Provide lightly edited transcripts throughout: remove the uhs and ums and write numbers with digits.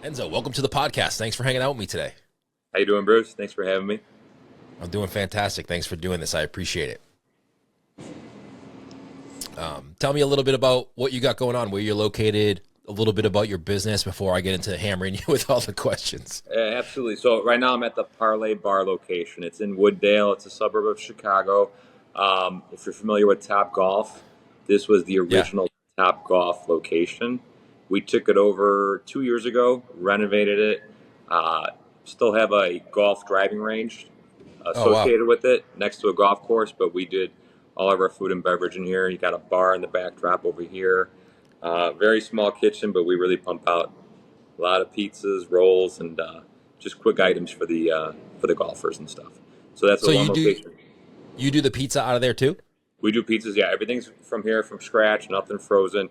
Enzo, welcome to the podcast. Thanks for hanging out with me today. How you doing, Bruce? Thanks for having me. I'm doing fantastic. Thanks for doing this. I appreciate it. Tell me a little bit about what you got going on, where you're located, a little bit about your business before I get into hammering you with all the questions. Absolutely. So right now I'm at the Parlay Bar Location. It's in Wooddale. It's a suburb of Chicago. If you're familiar with Top Golf, this was the Yeah. original Top Golf location. We took it over 2 years ago, renovated it. Still have a golf driving range Oh, wow. associated with it next to a golf course, but we did all of our food and beverage in here. You got a bar in the backdrop over here. Very small kitchen, but we really pump out a lot of pizzas, rolls, and just quick items for the golfers and stuff. So that's So the one location. you do the pizza out of there too? We do pizzas. Yeah, everything's from here, from scratch, nothing frozen.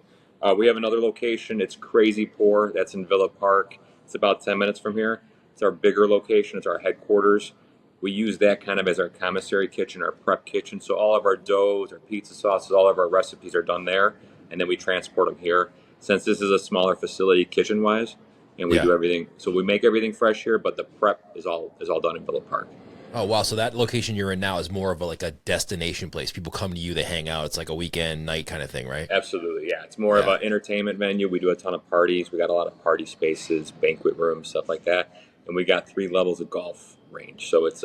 We have another location. It's Crazy Pour. That's in Villa Park. It's about 10 minutes from here. It's our bigger location. It's our headquarters. We use that kind of as our commissary kitchen, our prep kitchen. So all of our doughs, our pizza sauces, all of our recipes are done there, and then we transport them here. Since this is a smaller facility kitchen-wise, and we Yeah. do everything, so we make everything fresh here, but the prep is all done in Villa Park. Oh, wow. So that location you're in now is more of like a destination place. People come to you, they hang out. It's like a weekend night kind of thing, right? Absolutely, yeah. It's more of Yeah. an entertainment venue. We do a ton of parties. We got a lot of party spaces, banquet rooms, stuff like that. And we got 3 levels of golf range. So it's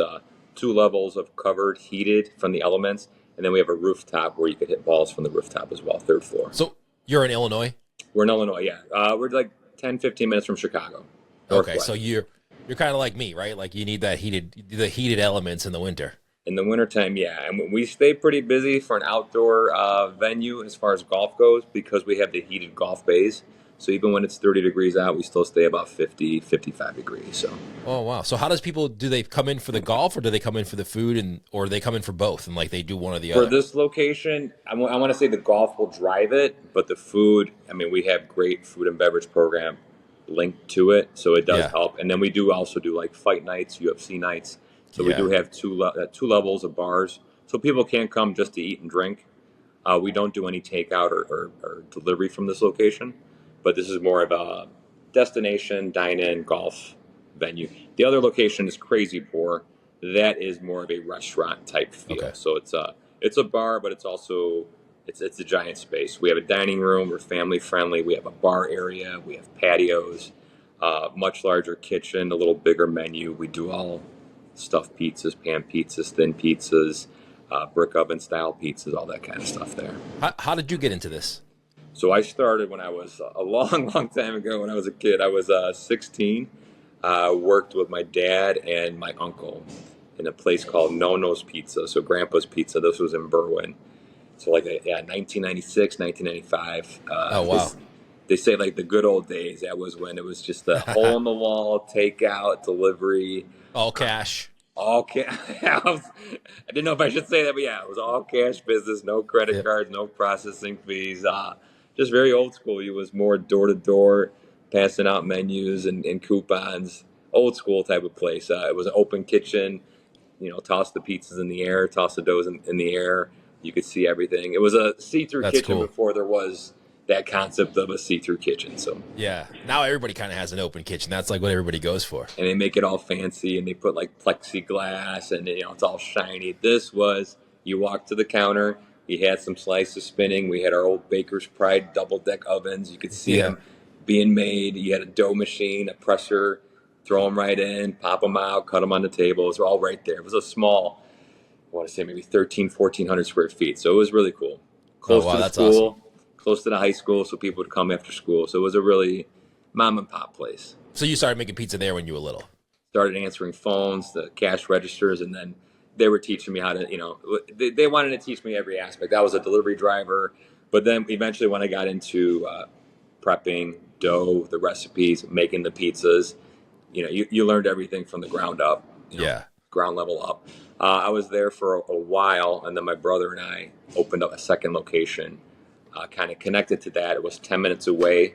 2 levels of covered, heated from the elements, and then we have a rooftop where you could hit balls from the rooftop as well, third floor. So you're in Illinois? We're in Illinois, yeah. We're like 10, 15 minutes from Chicago. Okay, Northwest. so you're kind of like me, right? Like you need the heated elements in the winter. In the wintertime, yeah. And we stay pretty busy for an outdoor venue as far as golf goes because we have the heated golf bays. So even when it's 30 degrees out, we still stay about 50, 55 degrees. So Oh, wow. So how does people, do they come in for the golf or do they come in for the food or do they come in for both and like they do one or the for other? this location, I want to say the golf will drive it, but the food, I mean, we have great food and beverage program linked to it. So it does Yeah. help. And then we do also do like fight nights, UFC nights. So we Yeah. do have two levels of bars. So people can't come just to eat and drink. We don't do any takeout or delivery from this location, but this is more of a destination dine-in golf venue. The other location is Crazy Pour. That is more of a restaurant type feel. Okay. So it's a bar, but it's a giant space. We have a dining room. We're family friendly. We have a bar area. We have patios. Much larger kitchen, a little bigger menu. We do all stuffed pizzas, pan pizzas, thin pizzas, brick oven style pizzas, all that kind of stuff there. How did you get into this? So I started when I was a long, long time ago. When I was a kid, I was 16. Worked with my dad and my uncle in a place called Nono's Pizza. So Grandpa's Pizza. This was in Berwyn. So like 1996, 1995. Oh, wow. They say like the good old days. That was when it was just a hole in the wall, takeout, delivery. All cash. All cash. I didn't know if I should say that, but yeah, it was all cash business, no credit Yep. cards, no processing fees. Just very old school. It was more door to door, passing out menus and coupons. Old school type of place. It was an open kitchen. Toss the pizzas in the air, toss the doughs in the air. You could see everything. It was a see-through That's kitchen cool. before there was that concept of a see-through kitchen. So. Yeah. Now everybody kind of has an open kitchen. That's like what everybody goes for. And they make it all fancy and they put like plexiglass and it's all shiny. This was, you walk to the counter, you had some slices spinning. We had our old Baker's Pride double deck ovens. You could see Yeah. them being made. You had a dough machine, a presser, throw them right in, pop them out, cut them on the table. It was all right there. It was a small, I want to say maybe 1,400 square feet. So it was really cool. Oh, Close wow. to the That's school, awesome. close to the high school, so people would come after school. So it was a really mom and pop place. So you started making pizza there when you were little. Started answering phones, the cash registers, and then they were teaching me how to, they wanted to teach me every aspect. I was a delivery driver, but then eventually when I got into prepping dough, the recipes, making the pizzas, you learned everything from the ground up, Yeah. ground level up. I was there for a while, and then my brother and I opened up a second location, kind of connected to that. It was 10 minutes away.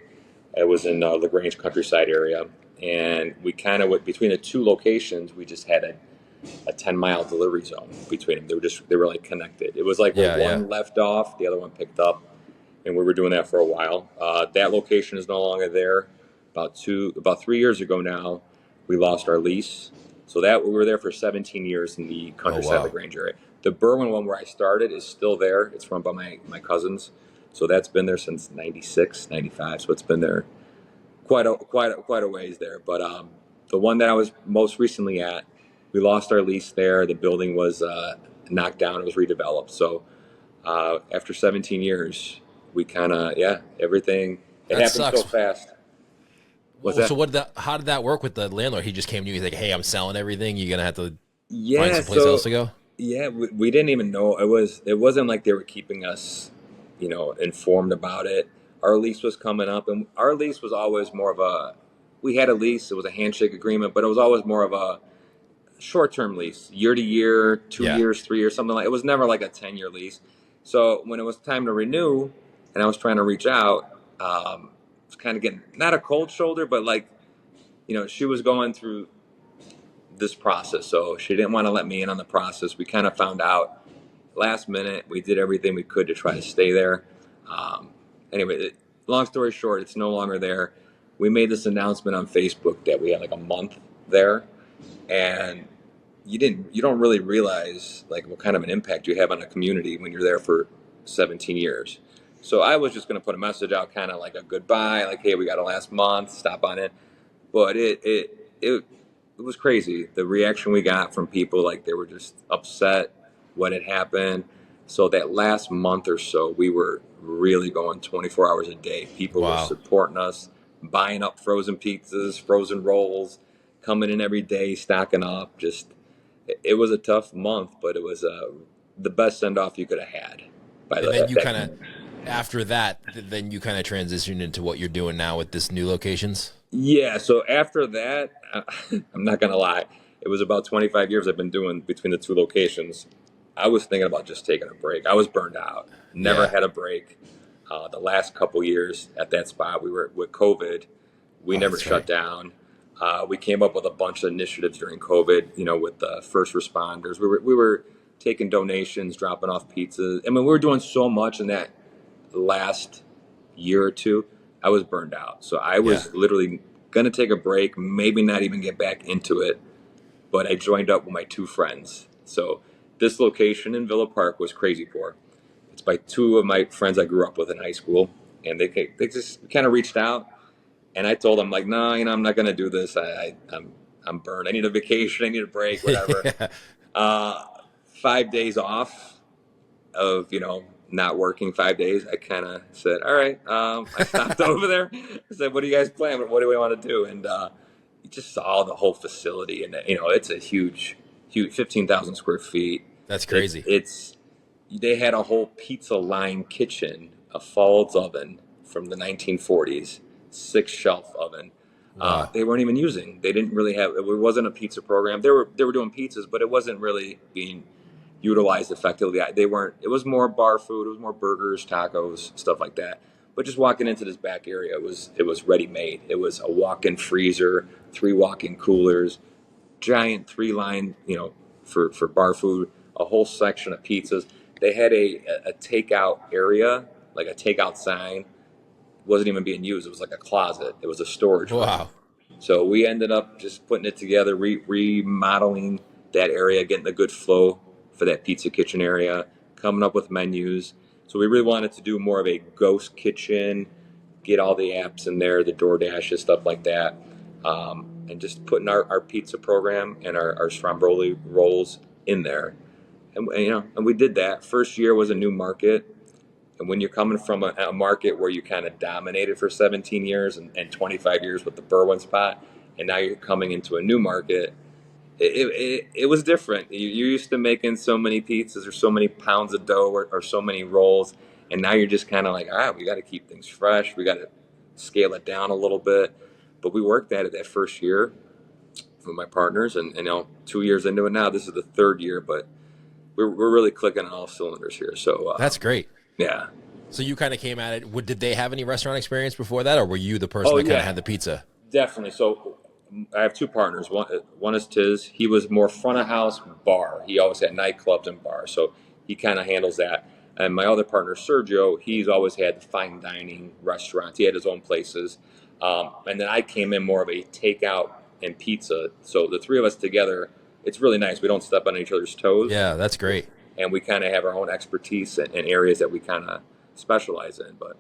It was in LaGrange countryside area, and we kind of went between the two locations. We just had a 10-mile delivery zone between them. They were like connected. It was like Yeah, where one left off, the other one picked up, and we were doing that for a while. That location is no longer there. about 3 years ago now, we lost our lease. So that we were there for 17 years in the Oh, countryside of wow. LaGrange area. The Berwyn one where I started is still there. It's run by my cousins. So that's been there since 96, 95. So it's been there quite a ways there. But the one that I was most recently at, we lost our lease there. The building was knocked down. It was redeveloped. So after 17 years, we kind of, everything, it That happened so sucks. fast. What's So that? how did that work with the landlord? He just came to you. He's like, "Hey, I'm selling everything. You're gonna have to find Yeah, someplace else to so go." we didn't even know it wasn't like they were keeping us, informed about it. Our lease was coming up, and our lease was always more of a. We had a lease; it was a handshake agreement, but it was always more of a short-term lease, year to year, two Yeah. years, 3 years, something like. It was never like a 10-year lease. So when it was time to renew, and I was trying to reach out, it's kind of getting not a cold shoulder, but like she was going through this process. So she didn't want to let me in on the process. We kind of found out last minute. We did everything we could to try to stay there. Um, anyway, long story short, it's no longer there. We made this announcement on Facebook that we had like a month there, and you don't really realize like what kind of an impact you have on a community when you're there for 17 years. So I was just going to put a message out, kind of like a goodbye, like, hey, we got a last month, stop on it. But it was crazy. The reaction we got from people, like they were just upset what had happened. So that last month or so, we were really going 24 hours a day. People were Wow. supporting us, buying up frozen pizzas, frozen rolls, coming in every day, stocking up. Just it was a tough month, but it was the best send off you could have had by And then you that kind of point. after that, then you kind of transitioned into what you're doing now with this new locations. Yeah, so after that, I'm not gonna lie, it was about 25 years I've been doing between the two locations. I was thinking about just taking a break. I was burned out. Never Yeah. had a break. The last couple years at that spot, we were with COVID. We Oh, never that's shut right. down. We came up with a bunch of initiatives during COVID. With the first responders. We were taking donations, dropping off pizzas. I mean, we were doing so much in that last year or two. I was burned out. So I Yeah. was literally going to take a break, maybe not even get back into it. But I joined up with my two friends. So this location in Villa Park was crazy poor. It's by two of my friends I grew up with in high school. And they just kind of reached out. And I told them, like, no, I'm not going to do this. I'm burned. I need a vacation. I need a break, whatever. Yeah. Uh, 5 days off of not working 5 days, I kind of said, all right. I stopped over there. I said, what do you guys plan? What do we want to do? And you just saw the whole facility, and it's a huge 15,000 square feet. That's It's crazy. it's they had a whole pizza line kitchen, a Fald's oven from the 1940s, 6 shelf oven. Wow. They weren't even using. They didn't really have. It wasn't a pizza program. They were doing pizzas, but it wasn't really being utilized effectively. They weren't. It was more bar food. It was more burgers, tacos, stuff like that. But just walking into this back area, it was ready made. It was a walk-in freezer, 3 walk-in coolers, giant 3 line, for bar food, a whole section of pizzas. They had a takeout area, like a takeout sign, wasn't even being used. It was like a closet. It was a storage room. Wow. So we ended up just putting it together, remodeling that area, getting a good flow for that pizza kitchen area, coming up with menus. So we really wanted to do more of a ghost kitchen, get all the apps in there, the DoorDashes, stuff like that, and just putting our pizza program and our Stromboli rolls in there. And we did that. First year was a new market. And when you're coming from a market where you kind of dominated for 17 years and 25 years with the Berwyn spot, and now you're coming into a new market, it was different. You're used to making so many pizzas or so many pounds of dough or so many rolls, and now you're just kind of like, all right, we got to keep things fresh. We got to scale it down a little bit. But we worked at it that first year with my partners, and 2 years into it now, this is the third year, but we're really clicking on all cylinders here. So That's great. yeah. So you kind of came at it. Did they have any restaurant experience before that, or were you the person Oh that kind of had yeah. the pizza? Definitely. So I have two partners. One is Tiz. He was more front of house bar. He always had nightclubs and bars, so he kind of handles that. And my other partner, Sergio, he's always had the fine dining restaurants. He had his own places. And then I came in more of a takeout and pizza. So the three of us together, it's really nice. We don't step on each other's toes. Yeah, that's great. And we kind of have our own expertise in areas that we kind of specialize in. But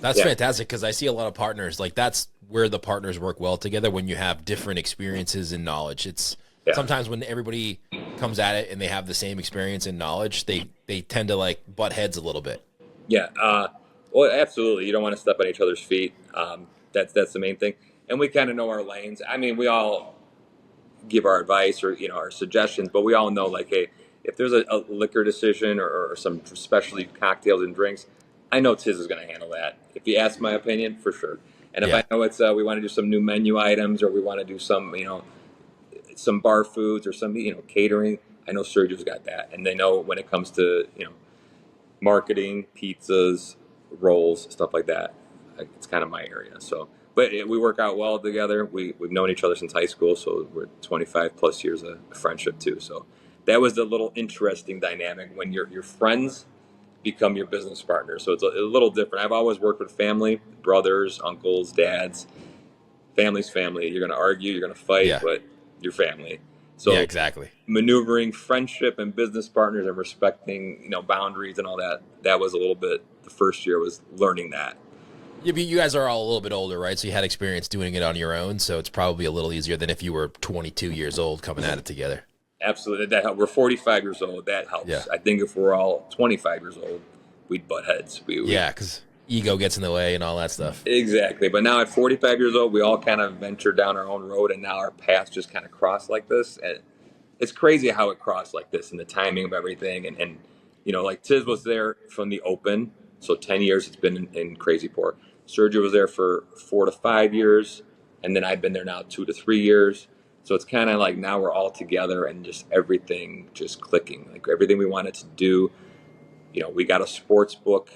That's fantastic, because I see a lot of partners, like that's where the partners work well together, when you have different experiences and knowledge. It's sometimes when everybody comes at it and they have the same experience and knowledge, they tend to like butt heads a little bit. Yeah, well, absolutely. You don't want to step on each other's feet. That's the main thing. And we kind of know our lanes. I mean, we all give our advice or our suggestions, but we all know, like, hey, if there's a liquor decision or some specialty cocktails and drinks, I know Tiz is going to handle that. If you ask my opinion, for sure. And if I know it's we want to do some new menu items, or we want to do some some bar foods or some catering, I know Sergio's got that, and they know when it comes to marketing, pizzas, rolls, stuff like that. It's kind of my area. So, but we work out well together. We've known each other since high school, so we're 25 plus years of friendship too. So that was the little interesting dynamic when your friends become your business partners. So it's a little different. I've always worked with family, brothers, uncles, dads. Family's family. You're going to argue, you're going to fight, but you're family. So exactly. Maneuvering friendship and business partners and respecting, boundaries and all that. That was a little bit, the first year was learning that. Yeah, but you guys are all a little bit older, right? So you had experience doing it on your own. So it's probably a little easier than if you were 22 years old coming at it together. Absolutely. That helps. We're 45 years old. That helps. Yeah. I think if we're all 25 years old, we'd butt heads. Because ego gets in the way and all that stuff. Exactly. But now at 45 years old, we all kind of ventured down our own road, and now our paths just kind of cross like this. And it's crazy how it crossed like this and the timing of everything. And like Tiz was there from the open. So 10 years it's been in Crazy Pour. Sergio was there for 4 to 5 years. And then I've been there now 2 to 3 years. So it's kind of like now we're all together and just everything just clicking. Like everything we wanted to do. We got a sports book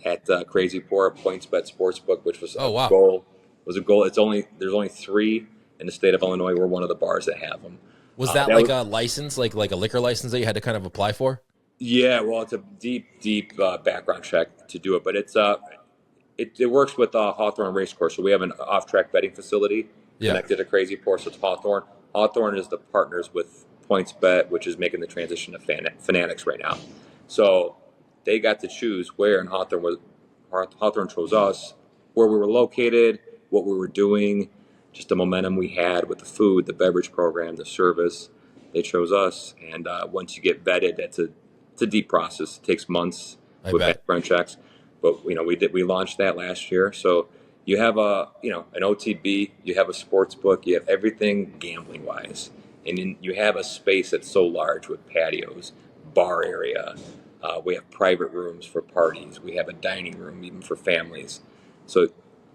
at Crazy Pour, PointsBet Sportsbook, which was a goal. Was a goal. There's only 3 in the state of Illinois. We're one of the bars that have them. Was that like a license, like a liquor license that you had to kind of apply for? Yeah, well, it's a deep background check to do it, but it works with Hawthorne Racecourse. So we have an off-track betting facility connected to Crazy Pour, so it's Hawthorne. Hawthorne is the partners with PointsBet, which is making the transition to Fanatics right now. So they got to choose where, and Hawthorne chose us, where we were located, what we were doing, just the momentum we had with the food, the beverage program, the service. They chose us, and once you get vetted, it's a deep process. It takes months with background checks, but we launched that last year. So you have an OTB, you have a sports book, you have everything gambling wise, and then you have a space that's so large with patios, bar area. We have private rooms for parties. We have a dining room even for families. So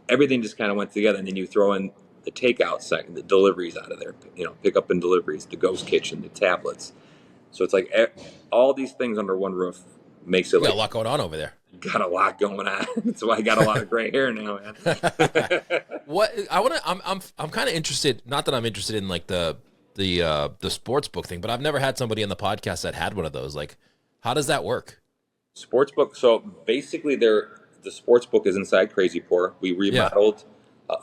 everything just kind of went together, and then you throw in the takeout second, the deliveries out of there, pick up and deliveries, the ghost kitchen, the tablets. So it's like all these things under one roof makes it got a lot going on over there. Got a lot going on. That's why I got a lot of gray hair now, man. I'm kind of interested, not that I'm interested in like the sports book thing, but I've never had somebody on the podcast that had one of those. Like, how does that work? Sportsbook. So basically the sportsbook is inside Crazy Pour. We remodeled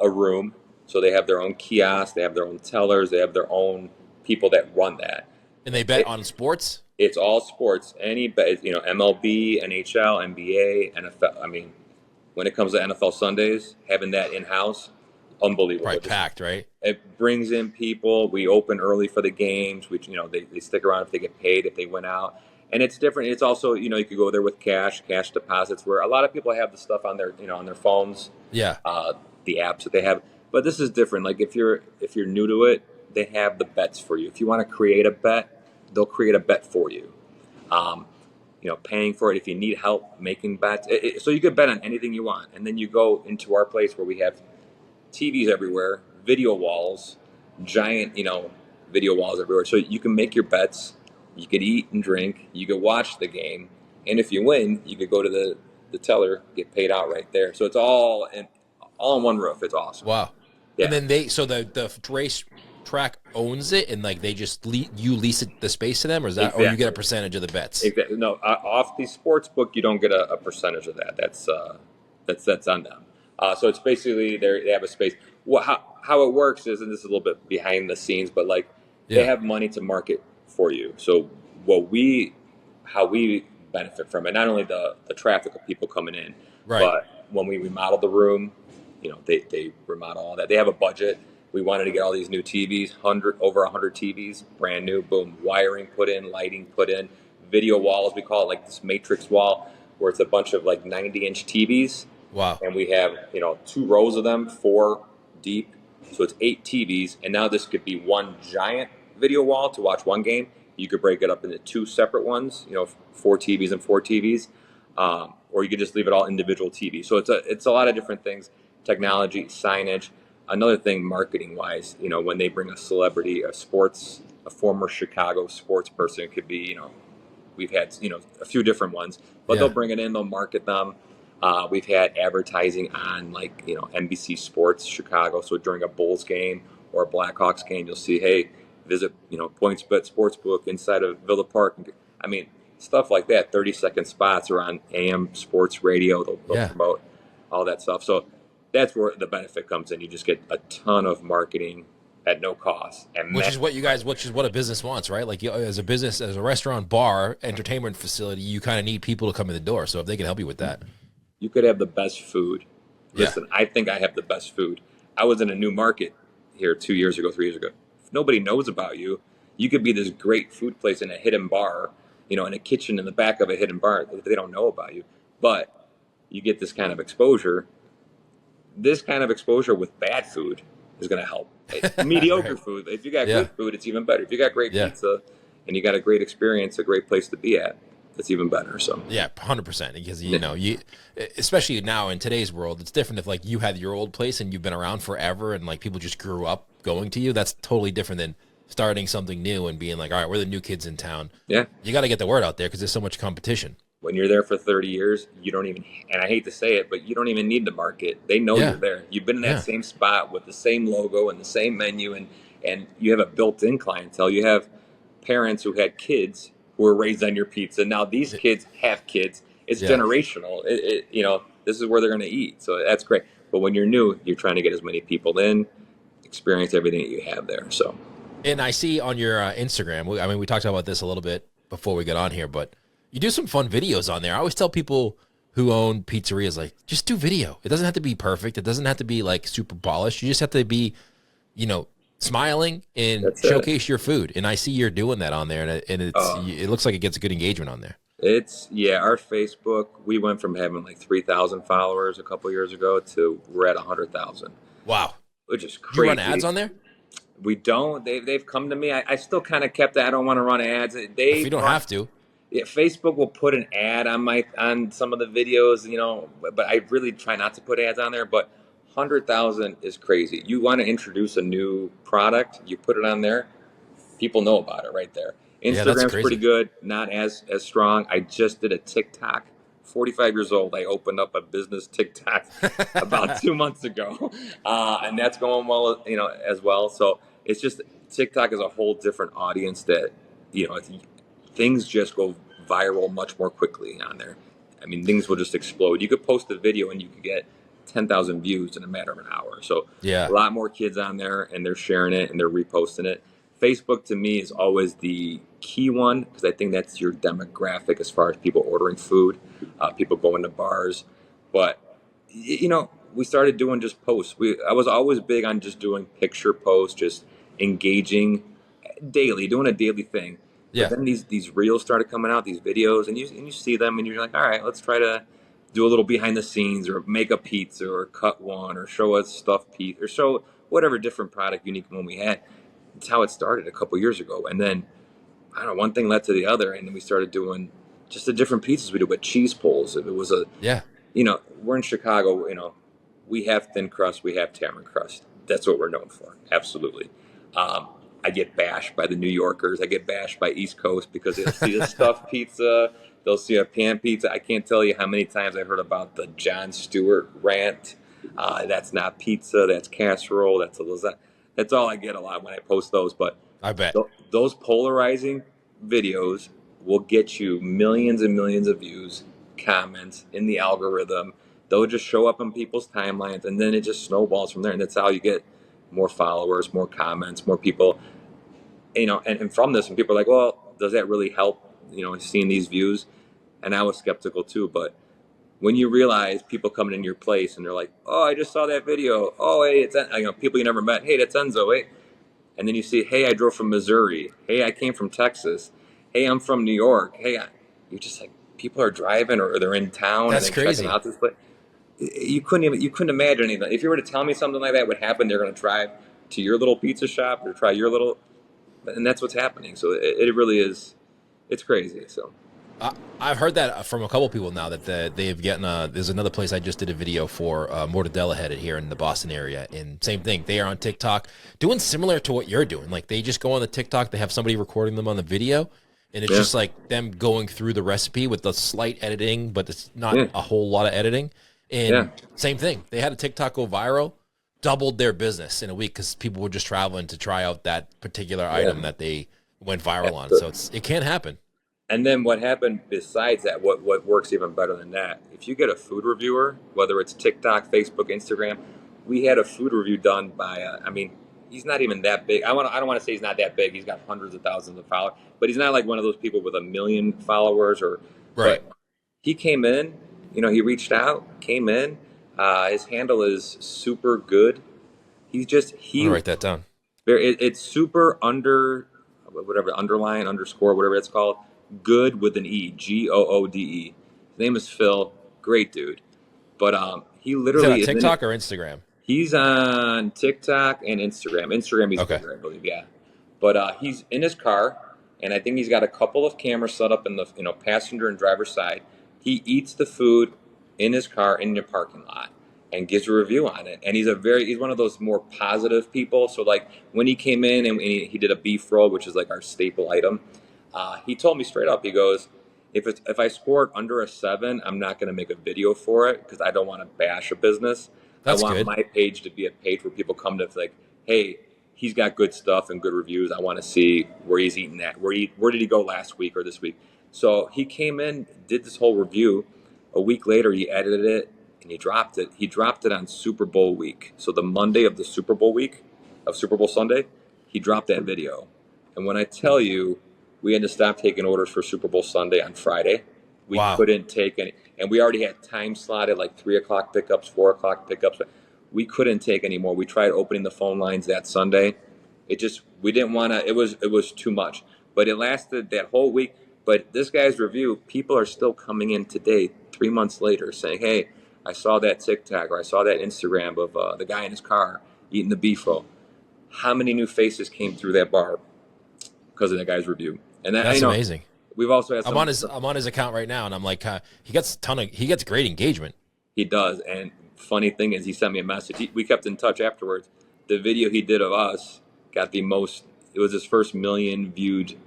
a room. So they have their own kiosk, they have their own tellers, they have their own people that run that. And they bet on sports? It's all sports. Any bet, MLB, NHL, NBA, NFL. I mean, when it comes to NFL Sundays, having that in-house, unbelievable. Right, packed, right? It brings in people. We open early for the games. We, they stick around if they get paid, if they went out. And it's different. It's also, you could go there with cash deposits, where a lot of people have the stuff on their, on their phones. Yeah. The apps that they have. But this is different. Like if you're new to it, they have the bets for you. If you want to create a bet, they'll create a bet for you. Paying for it. If you need help making bets, so you could bet on anything you want. And then you go into our place where we have TVs everywhere, video walls, giant, video walls everywhere. So you can make your bets. You could eat and drink. You could watch the game. And if you win, you could go to the teller, get paid out right there. So it's all in one roof. It's awesome. Wow. Yeah. And then the race track owns it, and like they just you lease the space to them, or is that exactly. Or you get a percentage of the bets? Exactly. No, off the sports book, you don't get a percentage of that. That's on them. So it's basically they have a space. How it works is, and this is a little bit behind the scenes, but like they Yeah. have money to market for you. So what we how we benefit from it, not only the traffic of people coming in, Right. but when we remodel the room, they remodel all that. They have a budget. We wanted to get all these new TVs, over 100 TVs, brand new, boom, wiring put in, lighting put in, video walls. We call it like this matrix wall, where it's a bunch of like 90-inch TVs, Wow. and we have 2 rows of them, 4 deep, so it's 8 TVs. And now this could be one giant video wall to watch one game. You could break it up into 2 separate ones, 4 TVs and 4 TVs, or you could just leave it all individual TVs. So it's a lot of different things, technology, signage. Another thing, marketing wise, when they bring a celebrity, a former Chicago sports person, it could be, we've had, a few different ones, but they'll Yeah. bring it in, they'll market them. We've had advertising on like, NBC Sports Chicago. So during a Bulls game or a Blackhawks game, you'll see, hey, visit, PointsBet Sportsbook inside of Villa Park. I mean, stuff like that. 30-second spots are on AM sports radio. They'll Yeah. promote all that stuff. So that's where the benefit comes in. You just get a ton of marketing at no cost, and Which is what a business wants, right? Like as a business, as a restaurant, bar, entertainment facility, you kind of need people to come in the door. So if they can help you with that. you could have the best food. Yeah. Listen, I think I have the best food. I was in a new market here 2 years ago, 3 years ago. If nobody knows about you, you could be this great food place in a hidden bar, in a kitchen in the back of a hidden bar. They don't know about you, but you get this kind of exposure. This kind of exposure with bad food is going to help. Mediocre Right. food. If you got Yeah. good food, it's even better. If you got great Yeah. pizza and you got a great experience, a great place to be at, it's even better. So Yeah, 100%. Because you, especially now in today's world, it's different if like you had your old place and you've been around forever, and like people just grew up going to you. That's totally different than starting something new and being like, all right, we're the new kids in town. yeah, You got to get the word out there because there's so much competition. when you're there for 30 years, you don't even, and I hate to say it, but you don't even need to market. They know Yeah. you're there. You've been in that Yeah. same spot with the same logo and the same menu, and you have a built-in clientele. You have parents who had kids who were raised on your pizza. Now these kids have kids. It's Yeah. generational. This is where they're going to eat. So that's great. But when you're new, you're trying to get as many people in, experience everything that you have there. So And I see on your Instagram, we talked about this a little bit before we got on here, but you do some fun videos on there. I always tell people who own pizzerias, like, just do video. It doesn't have to be perfect. It doesn't have to be like super polished. You just have to be, smiling and That's showcase your food. And I see you're doing that on there, and it looks like it gets good engagement on there. our Facebook, we went from having like 3,000 followers a couple years ago to we're at 100,000, Wow. which is Do you crazy. run ads on there? We don't. They've come to me. I still kind of kept that. I don't want to run ads. If you don't have to. Yeah, Facebook will put an ad on some of the videos, but I really try not to put ads on there. But 100,000 is crazy. You want to introduce a new product, you put it on there, people know about it right there. Yeah, that's Instagram's crazy. pretty good, not as strong. I just did a TikTok. 45 years old. I opened up a business TikTok about 2 months ago, and that's going well, as well. So it's just TikTok is a whole different audience that things just go viral much more quickly on there. I mean, things will just explode. You could post a video and you could get 10,000 views in a matter of an hour. So Yeah. a lot more kids on there, and they're sharing it and they're reposting it. Facebook to me is always the key one because I think that's your demographic as far as people ordering food, people going to bars. But we started doing just posts. I was always big on just doing picture posts, just engaging daily, doing a daily thing. Yeah. But then these reels started coming out, these videos, and you see them, and you're like, all right, let's try to do a little behind the scenes, or make a pizza, or cut one, or show a stuffed pizza, or show whatever different product, unique one we had. It's how it started a couple years ago, and then I don't know, one thing led to the other, and then we started doing just the different pizzas we do, but cheese pulls. If it was Yeah. we're in Chicago, we have thin crust, we have tamarind crust. That's what we're known for, absolutely. I get bashed by the New Yorkers. I get bashed by East Coast because they'll see a stuffed pizza, they'll see a pan pizza. I can't tell you how many times I heard about the Jon Stewart rant. That's not pizza, that's casserole, that's a lasagna. That's all I get a lot when I post those. But I bet. those polarizing videos will get you millions and millions of views, comments in the algorithm. they'll just show up on people's timelines, and then it just snowballs from there. And that's how you get more followers, more comments, more people, and from this, and people are like, well, does that really help, seeing these views? And I was skeptical too, but when you realize people coming in your place and they're like, oh, I just saw that video. Oh, hey, it's, people you never met. Hey, that's Enzo. Hey. And then you see, hey, I drove from Missouri. Hey, I came from Texas. Hey, I'm from New York. Hey, you're just like, people are driving or they're in town. That's and they're crazy. checking out this place. You couldn't imagine anything. If you were to tell me something like that would happen, they're going to drive to your little pizza shop or try your little, and that's what's happening. So it really is, it's crazy. So. I've heard that from a couple people now that they've gotten there's another place I just did a video for, Mortadella Headed here in the Boston area, and same thing. They are on TikTok doing similar to what you're doing. Like they just go on the TikTok, they have somebody recording them on the video, and it's just like them going through the recipe with the slight editing, but it's not a whole lot of editing. And same thing. They had a TikTok go viral, doubled their business in a week because people were just traveling to try out that particular item that they went viral on. So it can happen. And then what happened besides that, what works even better than that, if you get a food reviewer, whether it's TikTok, Facebook, Instagram, we had a food review done by, he's not even that big. I don't want to say he's not that big. He's got hundreds of thousands of followers, but he's not like one of those people with 1 million followers Right. But he came in, he reached out, came in. His handle is super good. I'm gonna write that down. It's super underline, underscore, whatever it's called. Good with an E, Goode. His name is Phil. Great dude. But he literally is that on TikTok or Instagram? He's on TikTok and Instagram. Instagram he's bigger, I believe, yeah. But he's in his car, and I think he's got a couple of cameras set up in the passenger and driver's side. He eats the food in his car in the parking lot and gives a review on it. And he's one of those more positive people. So like when he came in and he did a beef roll, which is like our staple item. He told me straight up, he goes, if I score it under a 7, I'm not going to make a video for it because I don't want to bash a business. I want my page to be a page where people come to like, hey, he's got good stuff and good reviews. I want to see where he's eating at. Where did he go last week or this week? So he came in, did this whole review. A week later, he edited it and he dropped it. He dropped it on Super Bowl week. So the Monday of the Super Bowl week, of Super Bowl Sunday, he dropped that video. And when I tell you, we had to stop taking orders for Super Bowl Sunday on Friday. We couldn't take any. And we already had time slotted like 3 o'clock pickups, 4 o'clock pickups. We couldn't take any more. We tried opening the phone lines that Sunday. We didn't want to. It was too much. But it lasted that whole week. But this guy's review, people are still coming in today, 3 months later, saying, hey, I saw that TikTok or I saw that Instagram of the guy in his car eating the beef roll. How many new faces came through that bar because of that guy's review? And that's amazing. We've also had I'm on his account right now, and I'm like, he gets great engagement. He does, and funny thing is, he sent me a message. We kept in touch afterwards. The video he did of us got the most. It was his first 1 million viewed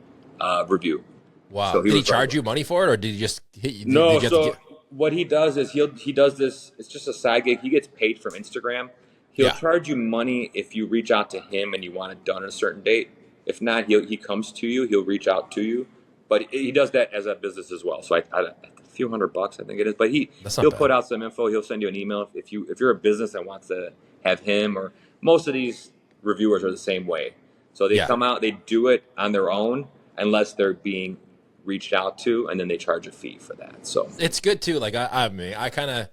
review. Wow! So did he charge you money for it, or did he just hit you? No. What he does is he does this. It's just a side gig. He gets paid from Instagram. He'll charge you money if you reach out to him and you want it done on a certain date. If not, he comes to you. He'll reach out to you, but he does that as a business as well. So a few $100, I think it is. But he'll put out some info. He'll send you an email if you're a business that wants to have him. Or most of these reviewers are the same way. So they come out, they do it on their own unless they're being reached out to, and then they charge a fee for that. So it's good too. Like I kind of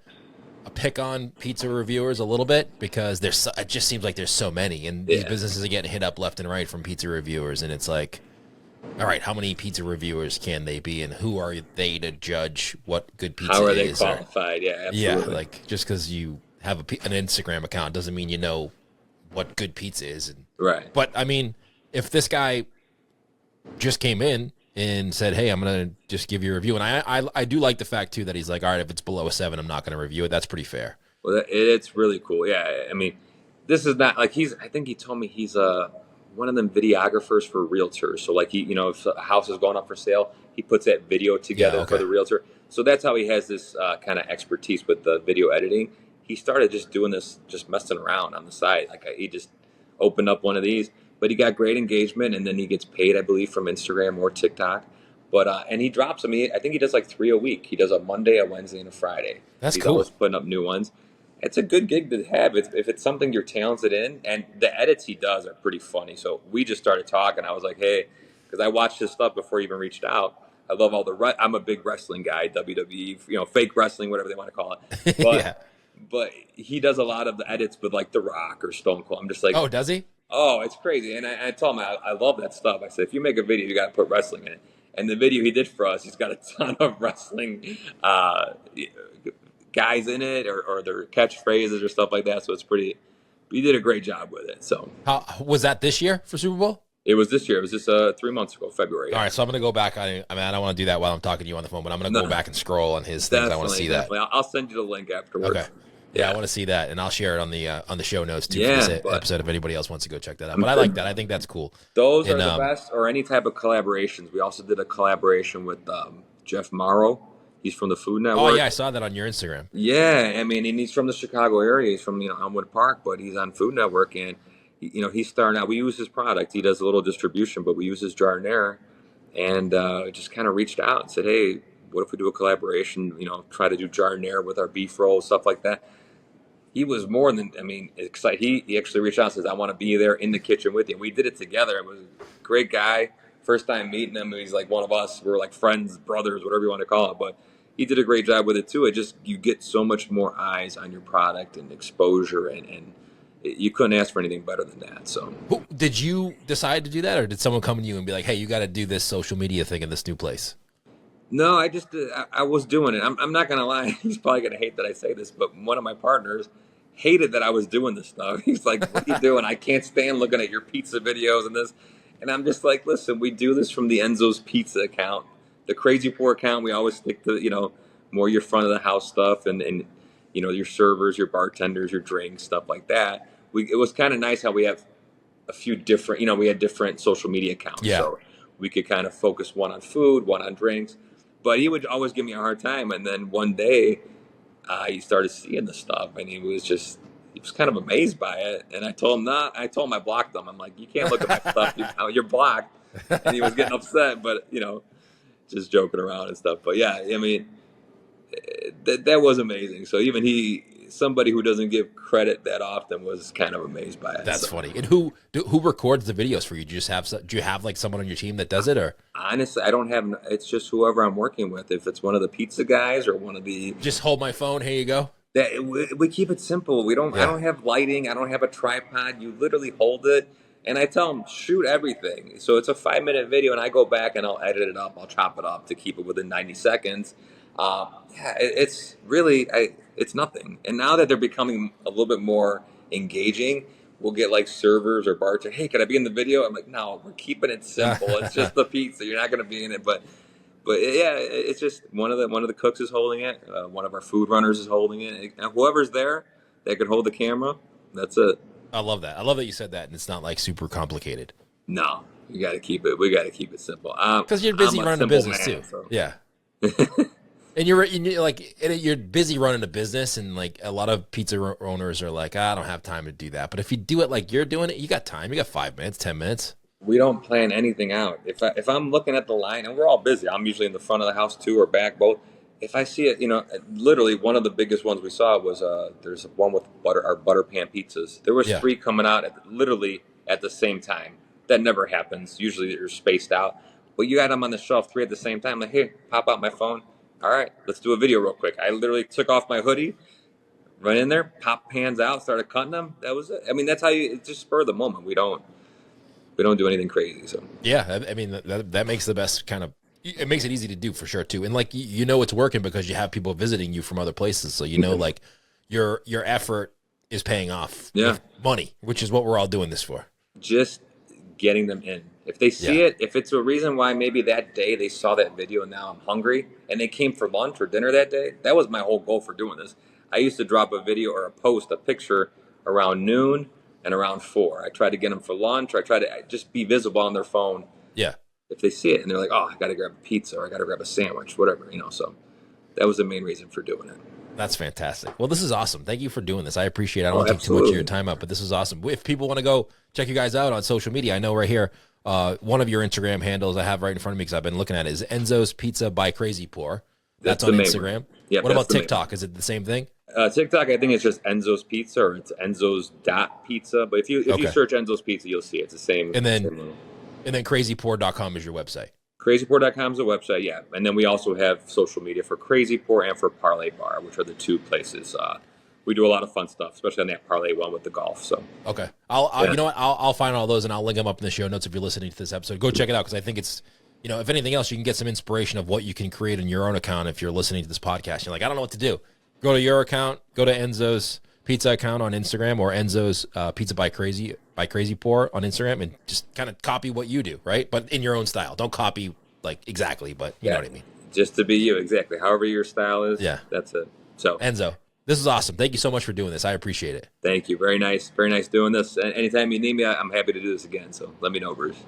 pick on pizza reviewers a little bit because it just seems like there's so many, and these businesses are getting hit up left and right from pizza reviewers, and it's like, all right, how many pizza reviewers can they be, and who are they to judge what good pizza is? How are they qualified? Yeah, absolutely. Yeah, like just because you have an Instagram account doesn't mean you know what good pizza is. Right. But I mean, if this guy just came in and said, hey, I'm going to just give you a review. And I do like the fact, too, that he's like, all right, if it's below a 7, I'm not going to review it. That's pretty fair. Well, it's really cool. Yeah, I mean, this is not, like, I think he told me he's one of them videographers for realtors. So, like, if a house is going up for sale, he puts that video together for the realtor. So that's how he has this kind of expertise with the video editing. He started just doing this, just messing around on the side. Like, he just opened up one of these. But he got great engagement, and then he gets paid, I believe, from Instagram or TikTok. But and he drops them. I think he does like 3 a week. He does a Monday, a Wednesday, and a Friday. That's He's cool. always putting up new ones. It's a good gig to have if it's something you're talented in. And the edits he does are pretty funny. So we just started talking. I was like, hey, because I watched his stuff before he even reached out. I love all the I'm a big wrestling guy, WWE, fake wrestling, whatever they want to call it. But, Yeah. But he does a lot of the edits with like The Rock or Stone Cold. I'm just like, Oh, does he? oh, it's crazy. And I told him I love that stuff. I said, if you make a video, you got to put wrestling in it. And the video he did for us, he's got a ton of wrestling guys in it or their catchphrases or stuff like that. So it's pretty. He did a great job with it. So How was that this year for Super Bowl? it was this year. It was just 3 months ago, February. All right, so I'm gonna go back. I mean, I don't want to do that while I'm talking to you on the phone, but I'm gonna go back and scroll on his things. I want to see that. I'll send you the link afterwards. Okay. Yeah, I want to see that, and I'll share it on the show notes too for this episode if anybody else wants to go check that out. But I like that. I think that's cool. Those are the best, or any type of collaborations. We also did a collaboration with Jeff Morrow. He's from the Food Network. Oh yeah, I saw that on your Instagram. Yeah, I mean, and he's from the Chicago area. He's from Elmwood Park, but he's on Food Network, and he's starting out. We use his product. He does a little distribution, but we use his Jardinera, and just kind of reached out and said, hey, what if we do a collaboration? Try to do Jardinera with our beef rolls, stuff like that. He was more than, excited. He actually reached out and says, I want to be there in the kitchen with you. And we did it together. It was a great guy. First time meeting him, he's like one of us. We're like friends, brothers, whatever you want to call it. But he did a great job with it too. You get so much more eyes on your product and exposure, and you couldn't ask for anything better than that. So, did you decide to do that, or did someone come to you and be like, hey, you got to do this social media thing in this new place? No, I was doing it. I'm not going to lie. He's probably going to hate that I say this, but one of my partners hated that I was doing this stuff. He's like, what are you doing? I can't stand looking at your pizza videos and this. And I'm just like, listen, we do this from the Enzo's Pizza account. The Crazy Poor account, we always stick to, more your front of the house stuff and your servers, your bartenders, your drinks, stuff like that. It was kind of nice how we have a few different, we had different social media accounts. Yeah. So we could kind of focus one on food, one on drinks. But he would always give me a hard time. And then one day he started seeing the stuff, and he was kind of amazed by it. And I told him I told him I blocked him. I'm like, you can't look at my stuff. You're blocked. And he was getting upset, but, just joking around and stuff. But yeah, that was amazing. So even somebody who doesn't give credit that often was kind of amazed by it. That's funny. And who records the videos for you? Do you have like someone on your team that does it, or? Honestly, I don't have. It's just whoever I'm working with. If it's one of the pizza guys or one of the. Just hold my phone. Here you go. We keep it simple. We don't. Yeah. I don't have lighting. I don't have a tripod. You literally hold it, and I tell them shoot everything. So it's a 5-minute video, and I go back and I'll edit it up. I'll chop it up to keep it within 90 seconds. It's really it's nothing. And now that they're becoming a little bit more engaging, we'll get like servers or bartenders. Hey, can I be in the video? I'm like, no, we're keeping it simple. It's just the pizza. You're not going to be in it, but yeah, it's just one of the cooks is holding it. One of our food runners is holding it. And whoever's there that could hold the camera, that's it. I love that. I love that you said that, and it's not like super complicated. No, you got to keep it. We got to keep it simple. Because you're busy running a business too. So. Yeah. And you're busy running a business, and like a lot of pizza owners are like, I don't have time to do that. But if you do it like you're doing it, you got time. You got 5 minutes, 10 minutes. We don't plan anything out. If I'm looking at the line, and we're all busy, I'm usually in the front of the house too, or back, both. If I see it, literally one of the biggest ones we saw was there's one with our butter pan pizzas. There was 3 coming out literally at the same time. That never happens. Usually they're spaced out. But you got them on the shelf 3 at the same time. Like, hey, pop out my phone. All right, let's do a video real quick. I literally took off my hoodie, run in there, pop pans out, started cutting them. That was it. That's how it's just spur of the moment. We don't do anything crazy. So yeah, that makes the best kind of. It makes it easy to do for sure too, and like it's working because you have people visiting you from other places, so like your effort is paying off. Yeah, with money, which is what we're all doing this for. Just getting them in. If they see it, if it's a reason why maybe that day they saw that video and now I'm hungry and they came for lunch or dinner that day, that was my whole goal for doing this. I used to drop a video or a picture around noon and around 4. I tried to get them for lunch, or I tried to just be visible on their phone. Yeah. If they see it and they're like, oh, I got to grab a pizza or I got to grab a sandwich, whatever, so that was the main reason for doing it. That's fantastic. Well, this is awesome. Thank you for doing this. I appreciate it. I don't want to take too much of your time up, but this is awesome. If people want to go check you guys out on social media, I know right here One of your Instagram handles I have right in front of me because I've been looking at it is Enzo's Pizza by Crazy Pour. That's on Instagram. Yeah. What about TikTok? Is it the same thing? TikTok, I think it's just Enzo's Pizza, or it's Enzo's .pizza. But if you search Enzo's Pizza, you'll see it's the same. And then crazypour.com is your website. Crazypour.com is a website, yeah. And then we also have social media for Crazy Pour and for Parlay Bar, which are the two places. We do a lot of fun stuff, especially on that parlay one with the golf. So okay, you know what? I'll find all those and I'll link them up in the show notes if you're listening to this episode. Go check it out because I think it's, if anything else, you can get some inspiration of what you can create in your own account if you're listening to this podcast. You're like, I don't know what to do. Go to your account. Go to Enzo's Pizza account on Instagram or Enzo's Pizza by Crazy Pour on Instagram and just kind of copy what you do, right? But in your own style. Don't copy like exactly, but you know what I mean. Just to be you, exactly. However your style is. Yeah, that's it. So Enzo, this is awesome. Thank you so much for doing this. I appreciate it. Thank you. Very nice doing this. And anytime you need me, I'm happy to do this again. So let me know, Bruce.